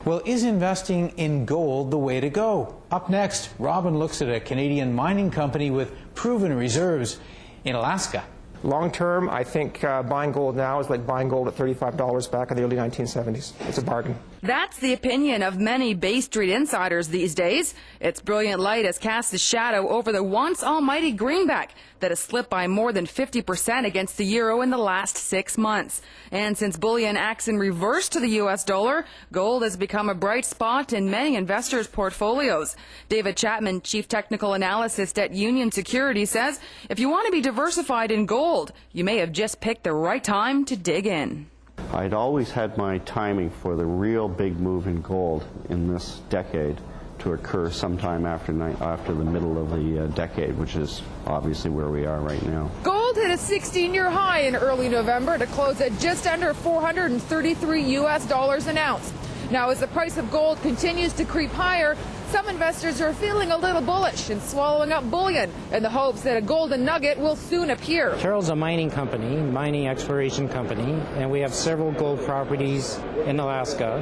Well, is investing in gold the way to go? Up next, Robin looks at a Canadian mining company with proven reserves in Alaska. Long term, I think buying gold now is like buying gold at $35 back in the early 1970s. It's a bargain. That's the opinion of many Bay Street insiders these days. Its brilliant light has cast a shadow over the once almighty greenback that has slipped by more than 50% against the euro in the last 6 months. And since bullion acts in reverse to the U.S. dollar, gold has become a bright spot in many investors' portfolios. David Chapman, chief technical analyst at Union Security, says if you want to be diversified in gold, you may have just picked the right time to dig in. I'd always had my timing for the real big move in gold in this decade to occur sometime after the middle of the decade, which is obviously where we are right now. Gold hit a 16-year high in early November to close at just under $433 US an ounce. Now, as the price of gold continues to creep higher, some investors are feeling a little bullish and swallowing up bullion in the hopes that a golden nugget will soon appear. Teryl's a mining company, mining exploration company, and we have several gold properties in Alaska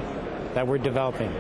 that we're developing.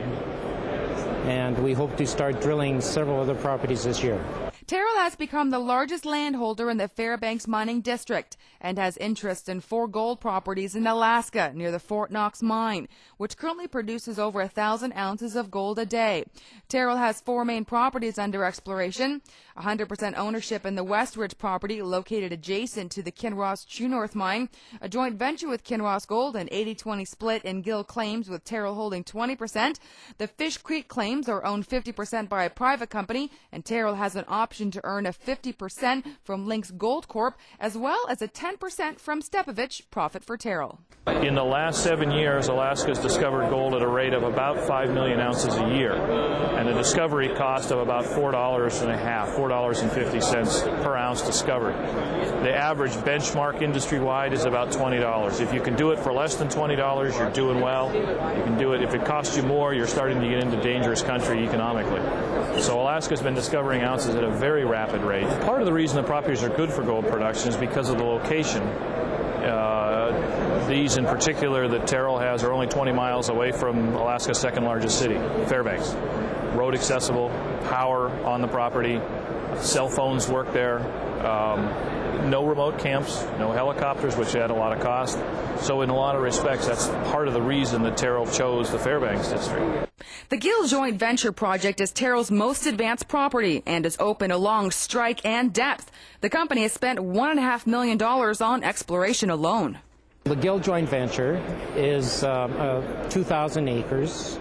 And we hope to start drilling several other properties this year. Teryl has become the largest landholder in the Fairbanks mining district and has interest in 4 gold properties in Alaska near the Fort Knox Mine, which currently produces over 1,000 ounces of gold a day. Teryl has 4 main properties under exploration, 100% ownership in the West Ridge property located adjacent to the Kinross North Mine, a joint venture with Kinross Gold, an 80-20 split in GIL claims with Teryl holding 20%. The Fish Creek claims are owned 50% by a private company, and Teryl has an option to earn a 50% from Lynx Gold Corp, as well as a 10% from Stepovich, profit for Teryl. In the last 7 years, Alaska's discovered gold at a rate of about 5 million ounces a year, and a discovery cost of about $4.50 per ounce discovered. The average benchmark industry-wide is about $20. If you can do it for less than $20, you're doing well. You can do it if it costs you more, you're starting to get into dangerous country economically. So Alaska's been discovering ounces at a very rapid rate. Part of the reason the properties are good for gold production is because of the location. These in particular that Teryl has are only 20 miles away from Alaska's second largest city, Fairbanks. Road accessible, power on the property, cell phones work there, no remote camps, no helicopters, which add a lot of cost. So in a lot of respects, that's part of the reason that Teryl chose the Fairbanks district. The GIL Joint Venture project is Teryl's most advanced property and is open along strike and depth. The company has spent $1.5 million on exploration alone. The GIL Joint Venture is 2,000 acres,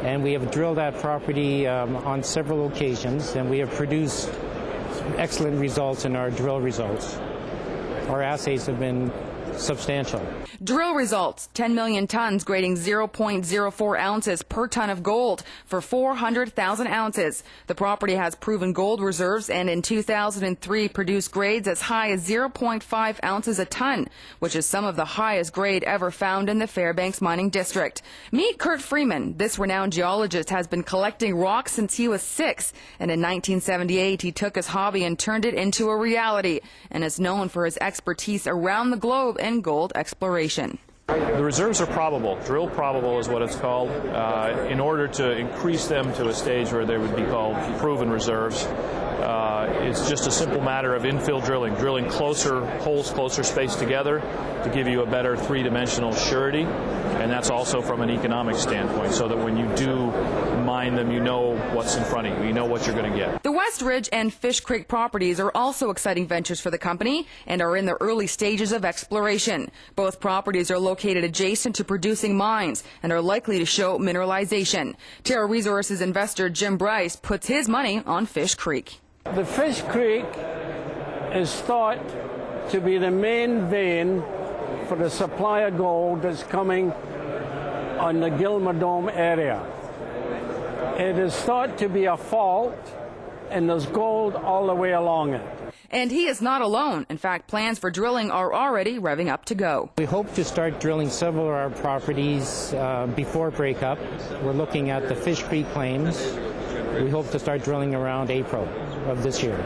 and we have drilled that property on several occasions, and we have produced excellent results in our drill results. Our assays have been substantial. Drill results, 10 million tons grading 0.04 ounces per ton of gold for 400,000 ounces. The property has proven gold reserves and in 2003 produced grades as high as 0.5 ounces a ton, which is some of the highest grade ever found in the Fairbanks mining district. Meet Kurt Freeman. This renowned geologist has been collecting rocks since he was 6, and in 1978 he took his hobby and turned it into a reality and is known for his expertise around the globe in gold exploration. The reserves are probable. Drill probable is what it's called. In order to increase them to a stage where they would be called proven reserves, it's just a simple matter of infill drilling, drilling closer holes, closer spaced together to give you a better three-dimensional surety, and that's also from an economic standpoint, so that when you do mine them, you know what's in front of you, you know what you're going to get. The West Ridge and Fish Creek properties are also exciting ventures for the company and are in the early stages of exploration. Both properties are located adjacent to producing mines and are likely to show mineralization. Teryl Resources investor Jim Bryce puts his money on Fish Creek. The Fish Creek is thought to be the main vein for the supply of gold that's coming on the Gilmer area. It is thought to be a fault, and there's gold all the way along it. And he is not alone. In fact, plans for drilling are already revving up to go. We hope to start drilling several of our properties before breakup. We're looking at the Fish Creek claims. We hope to start drilling around April of this year.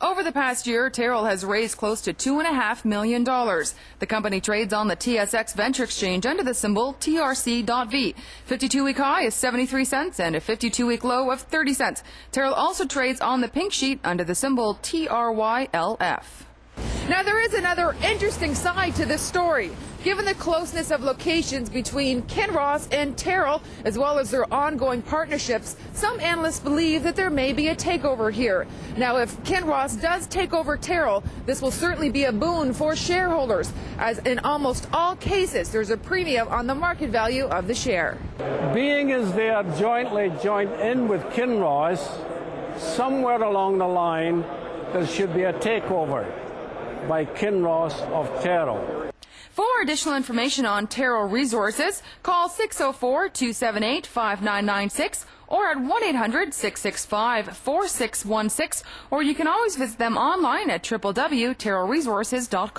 Over the the past year, Teryl has raised close to $2.5 million. The company trades on the TSX Venture Exchange under the symbol TRC.V. 52-week high is 73 cents and a 52-week low of 30 cents. Teryl also trades on the pink sheet under the symbol TRYLF. Now, there is another interesting side to this story. Given the closeness of locations between Kinross and Teryl, as well as their ongoing partnerships, some analysts believe that there may be a takeover here. Now, if Kinross does take over Teryl, this will certainly be a boon for shareholders, as in almost all cases, there's a premium on the market value of the share. Being as they are joint in with Kinross, somewhere along the line, there should be a takeover by Kinross of Teryl. For additional information on Teryl Resources, call 604-278-5996 or at 1-800-665-4616, or you can always visit them online at www.terylresources.com.